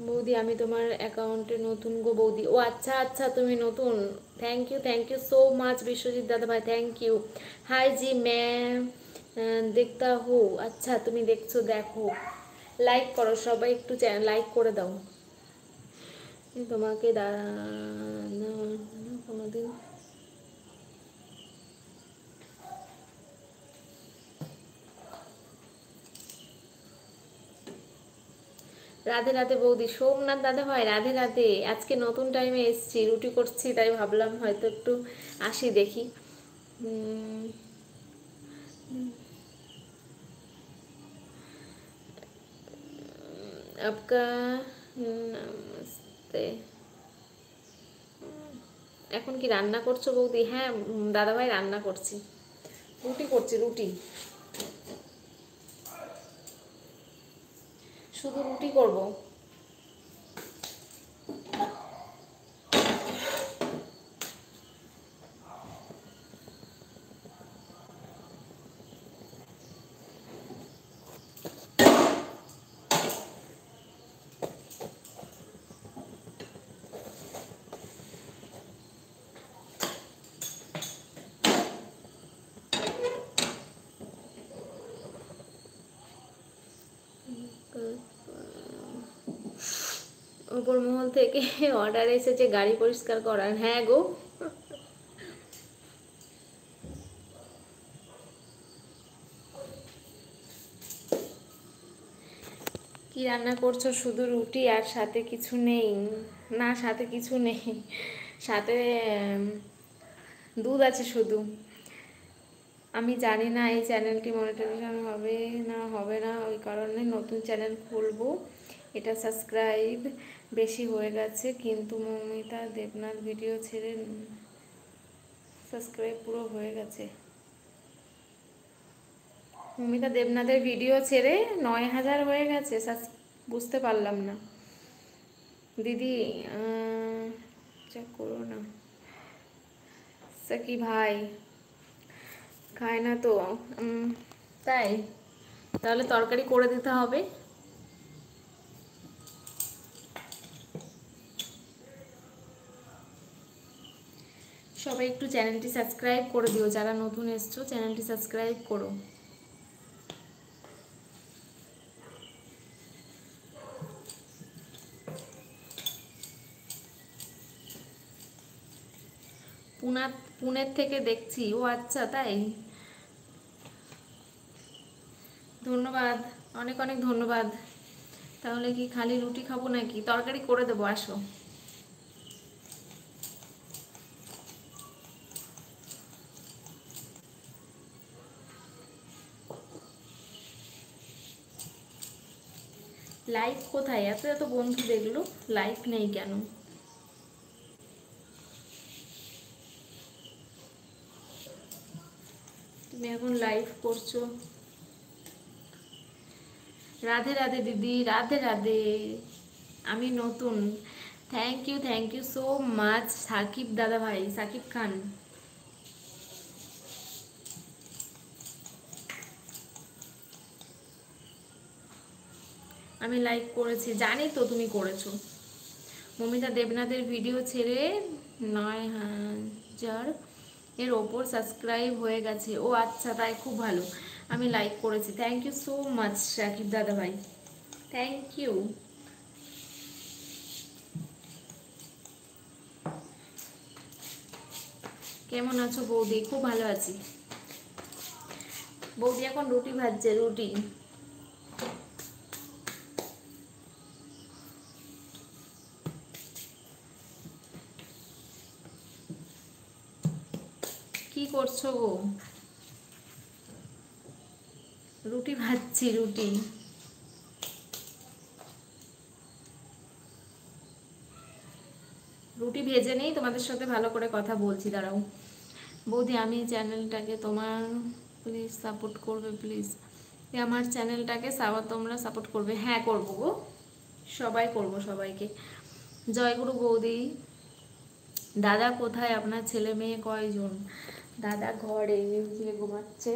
বৌদি আমি তোমার অ্যাকাউন্টে নতুন গো বৌদি। ও আচ্ছা আচ্ছা, তুমি নতুন। Thank you so much Biswajit দাদা ভাই, thank you. Hi ji ma'am, দেখতা হো। আচ্ছা তুমি দেখছো, দেখো, লাইক করো সবাই, একটু লাইক করে দাও। তোমাকে কোনোদিন রাধে রাধে বৌদি। সোমনাথ দাদা ভাই রাধে রাধে। আজকে নতুন টাইমে এসছি, রুটি করছি, তাই ভাবলাম হয়তো একটু আসি দেখি। আপকা নমস্তে। এখন কি রান্না করছো বৌদি? হ্যাঁ দাদা ভাই রান্না করছি, রুটি করছি, রুটি, শুধু রুটি করব। উপর মহল থেকে অর্ডার এসেছে গাড়ি পরিষ্কার করার। হ্যাঁ গো, কি রান্না করছো? শুধু রুটি আর সাথে কিছু নেই? না সাথে কিছু নেই, সাথে দুধ আছে শুধু। আমি জানি না এই চ্যানেলটি মনিটাইজেশন হবে না হবে না, ওই কারণে নতুন চ্যানেল খুলবো। এটা সাবস্ক্রাইব বেশি হয়ে গেছে, কিন্তু মৌমিতা দেবনাথ ভিডিও ছেড়ে সাবস্ক্রাইব পুরো হয়ে গেছে। মৌমিতা দেবনাথের ভিডিও ছেড়ে 9000 হয়ে গেছে। বুঝতে পারলাম না দিদি, চেক করো না। সাকি ভাই খায় না তো, তাই তাহলে তরকারি করে দিতে হবে। সবাই একটু চ্যানেলটি সাবস্ক্রাইব করে দিও, যারা নতুন এসছো চ্যানেলটি সাবস্ক্রাইব করো। পুনের থেকে দেখছি। ও আচ্ছা তাই, ধন্যবাদ, অনেক অনেক ধন্যবাদ। তাহলে কি খালি রুটি খাবো নাকি? তরকারি করে দেবো, আসো। লাইক কোথায়? এত এত বন্ধু দেখলো, লাইক নেই কেন? তুমি এখন লাইভ করছো। রাধে রাধে দিদি, রাধে রাধে। আমি নতুন। Thank you so much Shakib দাদা ভাই, সাকিব খান। আমি লাইক করেছি, জানি তো তুমি করেছো। মমিতা দেবনাথের ভিডিও ছেড়ে 9000 এর ওপর সাবস্ক্রাইব হয়ে গেছে। ও আচ্ছা তাই, খুব ভালো। আমি লাইক করেছি। Thank you so much Shakib দাদা ভাই, থ্যাংক ইউ। কেমন আছো বৌদি? খুব ভালো আছি। বৌদি এখন রুটি ভাজছে, রুটি। কি করছো গো? রুটি ভাজছি, রুটি। রুটি ভেজে নেই, তোমাদের সাথে ভালো করে কথা বলছি, দাঁড়াও। বৌদি আমি চ্যানেলটাকে তোমার প্লিজ সাপোর্ট করবে, প্লিজ আমার চ্যানেলটাকে তোমরা সাপোর্ট করবে। হ্যাঁ করবো গো, সবাই করব, সবাইকে। জয়গুরু বৌদি। দাদা কোথায়? আপনার ছেলে মেয়ে কয়জন? দাদা ঘরে মিউজিকে ঘুমাচ্ছে।